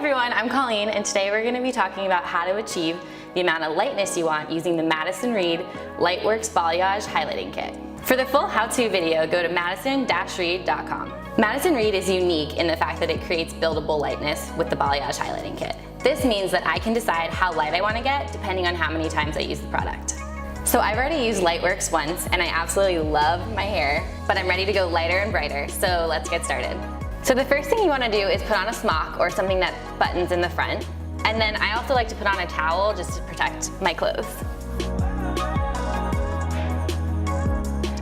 everyone, I'm Colleen, and today we're going to be talking about how to achieve the amount of lightness you want using the Madison Lightworks Balayage highlighting kit. For the full how-to video, go to madison-reed.com. Madison Reed is unique in the fact that it creates buildable lightness with the Balayage highlighting kit. This means that I can decide how light I want to get depending on how many times I use the product. So I've already used Lightworks once and I absolutely love my hair, but I'm ready to go lighter and brighter, so let's get started. So the first thing you want to do is put on a smock or something that buttons in the front. And then I also like to put on a towel just to protect my clothes.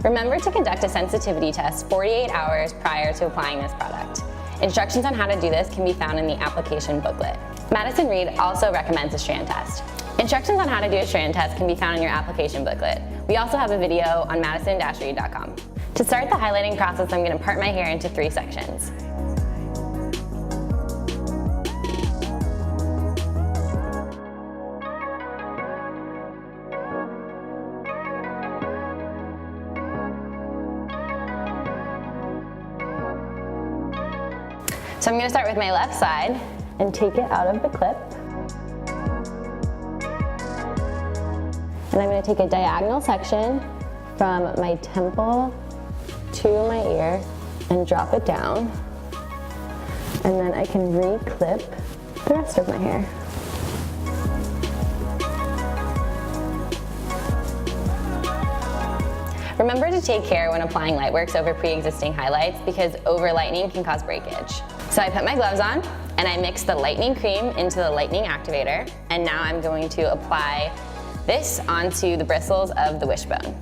Remember to conduct a sensitivity test 48 hours prior to applying this product. Instructions on how to do this can be found in the application booklet. Madison Reed also recommends a strand test. Instructions on how to do a strand test can be found in your application booklet. We also have a video on madison-reed.com. To start the highlighting process, I'm going to part my hair into 3 sections. So I'm going to start with my left side and take it out of the clip. And I'm going to take a diagonal section from my temple to my ear and drop it down. And then I can re-clip the rest of my hair. Remember to take care when applying Lightworks over pre-existing highlights because over-lightening can cause breakage. So I put my gloves on and I mix the lightening cream into the lightening activator, and now I'm going to apply this onto the bristles of the wishbone.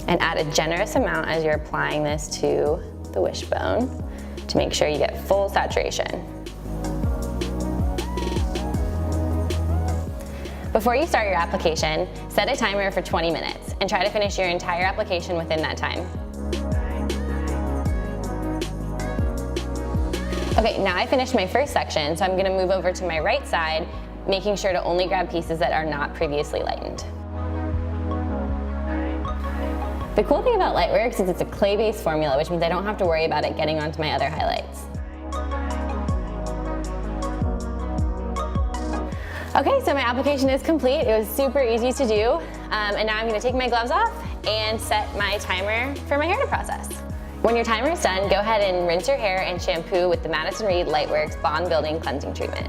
And add a generous amount as you're applying this to the wishbone to make sure you get full saturation. Before you start your application, set a timer for 20 minutes and try to finish your entire application within that time. Okay, now I finished my first section, so I'm going to move over to my right side, making sure to only grab pieces that are not previously lightened. The cool thing about Lightworks is it's a clay-based formula, which means I don't have to worry about it getting onto my other highlights. Okay, so my application is complete. It was super easy to do. And now I'm going to take my gloves off and set my timer for my hair to process. When your timer is done, go ahead and rinse your hair and shampoo with the Madison Reed Lightworks Bond Building Cleansing Treatment.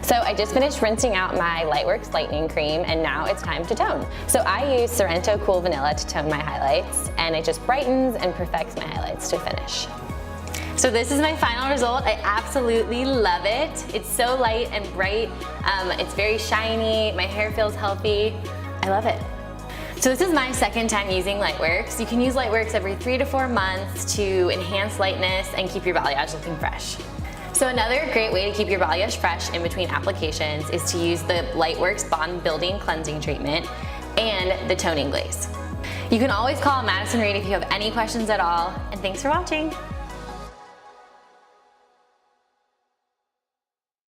So I just finished rinsing out my Lightworks lightening cream and now it's time to tone. So I use Sorrento Cool Vanilla to tone my highlights, and it just brightens and perfects my highlights to finish. So this is my final result. I absolutely love it. It's so light and bright. It's very shiny. My hair feels healthy. I love it. So this is my second time using Lightworks. You can use Lightworks every 3 to 4 months to enhance lightness and keep your balayage looking fresh. So another great way to keep your balayage fresh in between applications is to use the Lightworks Bond Building Cleansing Treatment and the toning glaze. You can always call Madison Reed if you have any questions at all, and thanks for watching.